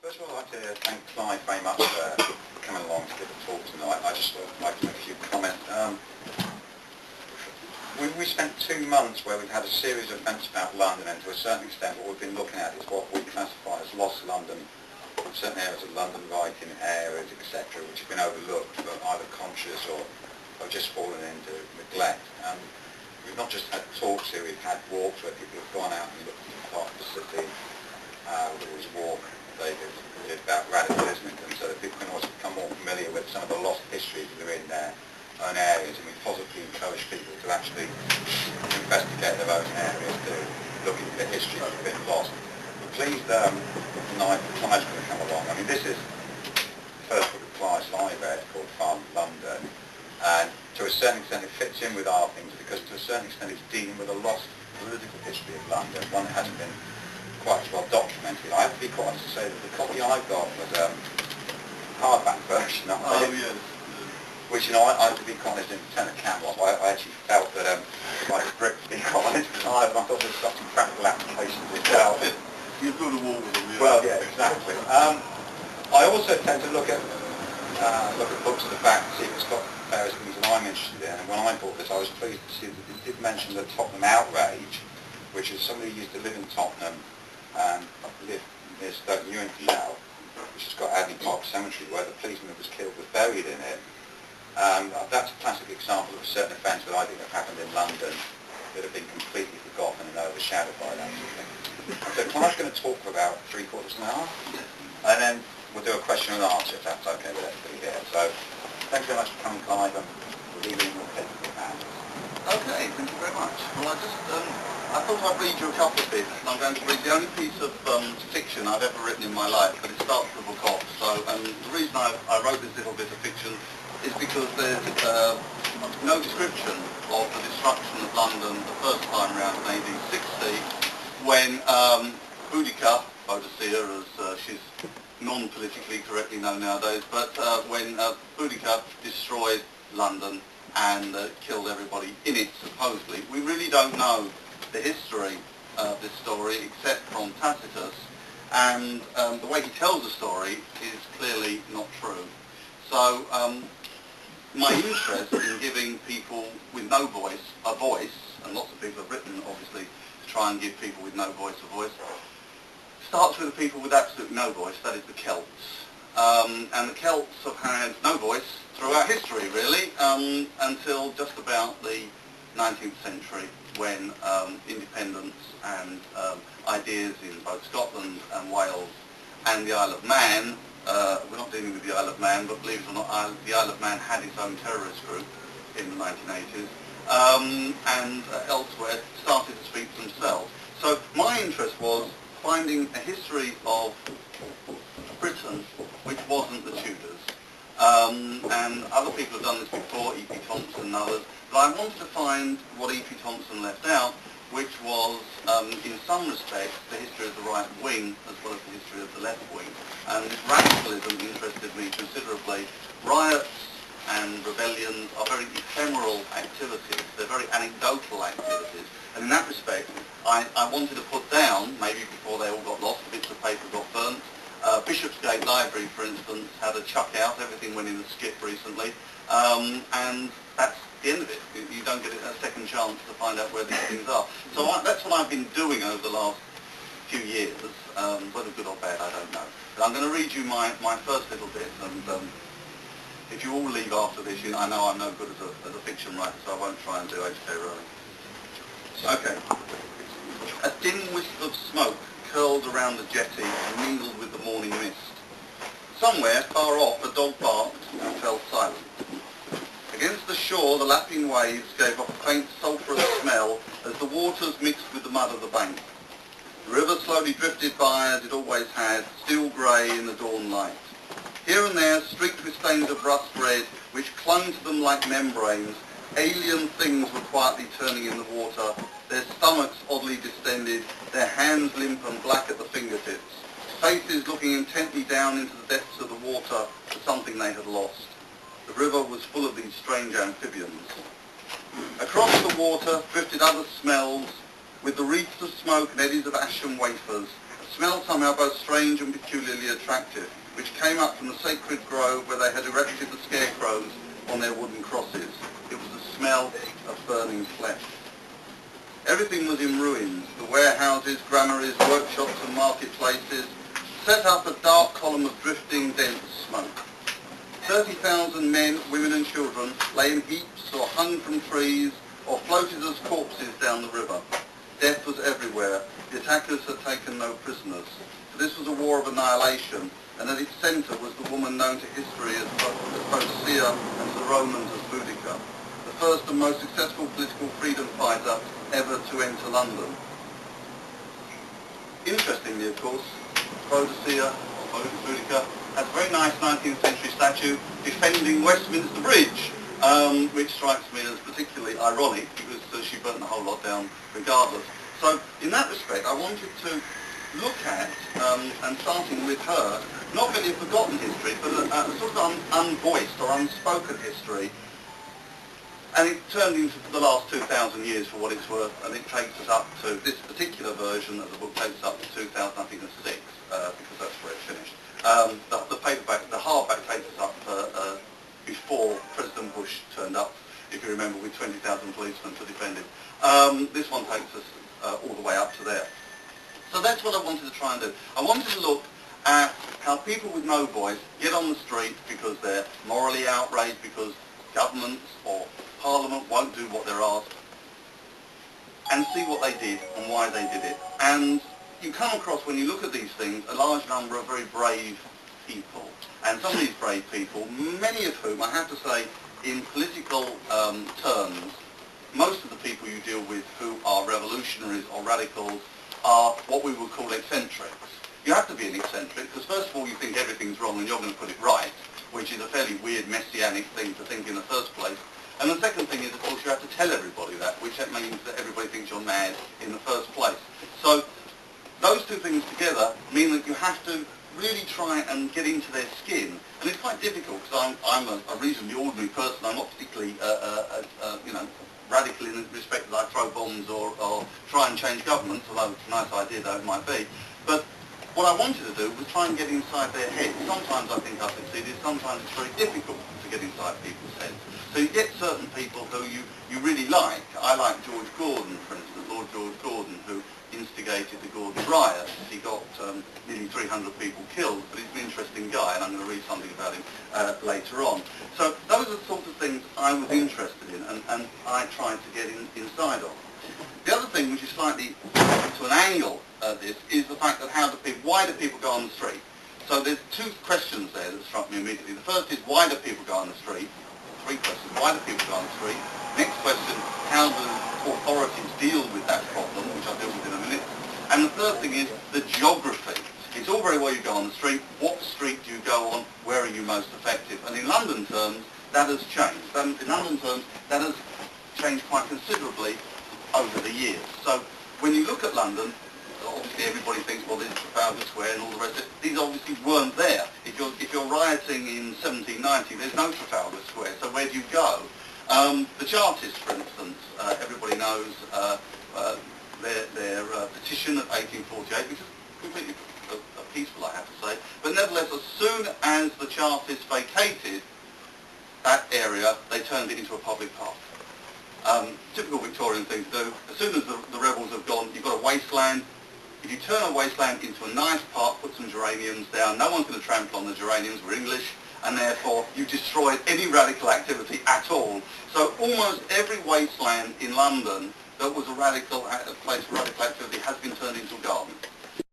First of all, I'd like to thank Clive very much for coming along to give a talk tonight. I just would like to make a few comments. We spent 2 months where we've had a series of events about London, and to a certain extent what we've been looking at is what we classify as lost London, certain areas of London, writing areas, etc., which have been overlooked, but either conscious or have just fallen into neglect. We've not just had talks here, we've had walks where people have gone out and looked at part of the city. There was a walk they did about radicalism, and so that people can also become more familiar with some of the lost histories that are in their own areas, and we positively encourage people to actually investigate their own areas, to look into the history that's been lost. We're pleased tonight that Clive's going to come along. I mean, this is the first book of Clive's that I read, called Farm London, and to a certain extent it fits in with our things, because to a certain extent it's dealing with a lost political history of London, one that hasn't been quite as well documented. I have to be quite honest to say that the copy I got was a hardback version of it. Yes. Which, I have to be quite honest, in Lieutenant Campbell, I actually felt that I was bricked, to be quite honest, because I thought there's got some practical applications as well. You build a wall with them, yeah. Well, yeah, exactly. I also tend to look at books at the back to see if it's got various things that I'm interested in, and when I bought this I was pleased to see that it did mention the Tottenham outrage, which is somebody who used to live in Tottenham and lived near Stoke Newington now, which has got Abbey Park Cemetery, where the policeman that was killed was buried in it. That's a classic example of a certain offence that I think have happened in London that have been completely forgotten and overshadowed by that sort of thing. So Clive's going to talk for about 3/4 of an hour, and then we'll do a question and answer if that's okay with everybody here. So thanks very much for coming, Clive, and we'll leave you in your capable hands. Okay, thank you very much. Well, I thought I'd read you a couple of bits. I'm going to read the only piece of fiction I've ever written in my life, but it starts the book off. So, the reason I wrote this little bit of fiction is because there's no description of the destruction of London the first time around in AD 60, when Boudica, as she's non-politically correctly known nowadays, but when Boudica destroyed London and killed everybody in it, supposedly. We really don't know the history of this story except from Tacitus, and the way he tells the story is clearly not true. So my interest in giving people with no voice a voice, and lots of people have written obviously to try and give people with no voice a voice, starts with the people with absolutely no voice, that is the Celts. And the Celts have had no voice throughout history, really, until just about the 19th century, when independence and ideas in both Scotland and Wales and the Isle of Man, we're not dealing with the Isle of Man, but believe it or not, the Isle of Man had its own terrorist group in the 1980s, and elsewhere started to speak for themselves. So my interest was finding a history of Britain which wasn't the Tudors. And other people have done this before, E.P. Thompson and others, but I wanted to find what E.P. Thompson left out, which was, in some respects, the history of the right wing as well as the history of the left wing. And radicalism interested me considerably. Riots and rebellions are very ephemeral activities, they're very anecdotal activities, and in that respect I wanted to put down, maybe before they all got lost, the bits of paper got burnt. Bishopsgate Library, for instance, had a chuck out, everything went in the skip recently, and that's the end of it. You don't get a second chance to find out where these things are. So that's what I've been doing over the last few years, whether good or bad I don't know. But I'm going to read you my first little bit, and if you all leave after this, I know I'm no good as a fiction writer, so I won't try and do H.K. Rowling. Okay. A dim wisp of smoke curled around the jetty and mingled with the morning mist. Somewhere, far off, a dog barked and fell silent. Against the shore, the lapping waves gave off a faint sulphurous smell as the waters mixed with the mud of the bank. The river slowly drifted by as it always had, still grey in the dawn light. Here and there, streaked with stains of rust red, which clung to them like membranes, alien things were quietly turning in the water, their stomachs oddly distended, their hands limp and black at the fingertips, faces looking intently down into the depths of the water for something they had lost. The river was full of these strange amphibians. Across the water drifted other smells, with the wreaths of smoke and eddies of ashen wafers, a smelled somehow both strange and peculiarly attractive, which came up from the sacred grove where they had erected the scarecrows on their wooden crosses. It was the smell of burning flesh. Everything was in ruins. The warehouses, granaries, workshops and marketplaces set up a dark column of drifting, dense smoke. 30,000 men, women and children lay in heaps or hung from trees or floated as corpses down the river. Death was everywhere. The attackers had taken no prisoners. This was a war of annihilation, and at its centre was the woman known to history as Boadicea and to the Romans as Boudica, the first and most successful political freedom fighter ever to enter London. Interestingly, of course, Boadicea, or Boudica, has a very nice 19th century statue defending Westminster Bridge, which strikes me as particularly ironic because she burnt the whole lot down regardless. So in that respect, I wanted to look at, and starting with her, not really a forgotten history, but a sort of unvoiced or unspoken history. And it turned into the last 2,000 years for what it's worth, and it takes us up to, this particular version of the book takes us up to 2006, because that's where it finished. The paperback, the hardback takes us up before President Bush turned up, if you remember, with 20,000 policemen to defend him. This one takes us all the way up to there. So that's what I wanted to try and do. I wanted to look at how people with no voice get on the street because they're morally outraged, because governments or Parliament won't do what they're asked, and see what they did and why they did it. And you come across, when you look at these things, a large number of very brave people. And some of these brave people, many of whom, I have to say, in political terms, most of the people you deal with who are revolutionaries or radicals are what we would call eccentrics. You have to be an eccentric because first of all you think everything's wrong and you're going to put it right, which is a fairly weird messianic thing to think in the first place. And the second thing is, of course, you have to tell everybody that, which means that everybody thinks you're mad in the first place. So those two things together mean that you have to really try and get into their skin. And it's quite difficult because I'm a reasonably ordinary person. I'm not particularly, radical in the respect that I throw bombs or try and change governments, although it's a nice idea though it might be. But what I wanted to do was try and get inside their heads. Sometimes I think I've succeeded, sometimes it's very difficult to get inside people's heads. So you get certain people who you really like. I like George Gordon, for instance, Lord George Gordon, who instigated the Gordon Riots. He got nearly 300 people killed, but he's an interesting guy, and I'm going to read something about him later on. So those are the sorts of things I was interested in, and I tried to get inside of. The other thing, which is slightly to an angle at this, is the fact that why do people go on the street? So there's two questions there that struck me immediately. The first is, why do people go on the street? Three questions. Why do people go on the street? Next question, how do authorities deal with that problem, which I'll deal with in a minute? And the third thing is the geography. It's all very well you go on the street. What street do you go on? Where are you most effective? And in London terms, that has changed. In London terms, that has changed quite considerably over the years. So when you look at London, obviously everybody thinks, well, there's Trafalgar Square and all the rest of it. These obviously weren't there. If you're rioting in 1790, there's no Trafalgar Square. So where do you go? The Chartists, for instance, everybody knows their petition of 1848, which is completely peaceful, I have to say. But nevertheless, as soon as the Chartists vacated that area, they turned it into a public park. Typical Victorian thing to do. As soon as the rebels have gone, you've got a wasteland. If you turn a wasteland into a nice park, put some geraniums down, no one's going to trample on the geraniums, we're English, and therefore you've destroyed any radical activity at all. So almost every wasteland in London that was a place for radical activity has been turned into a garden.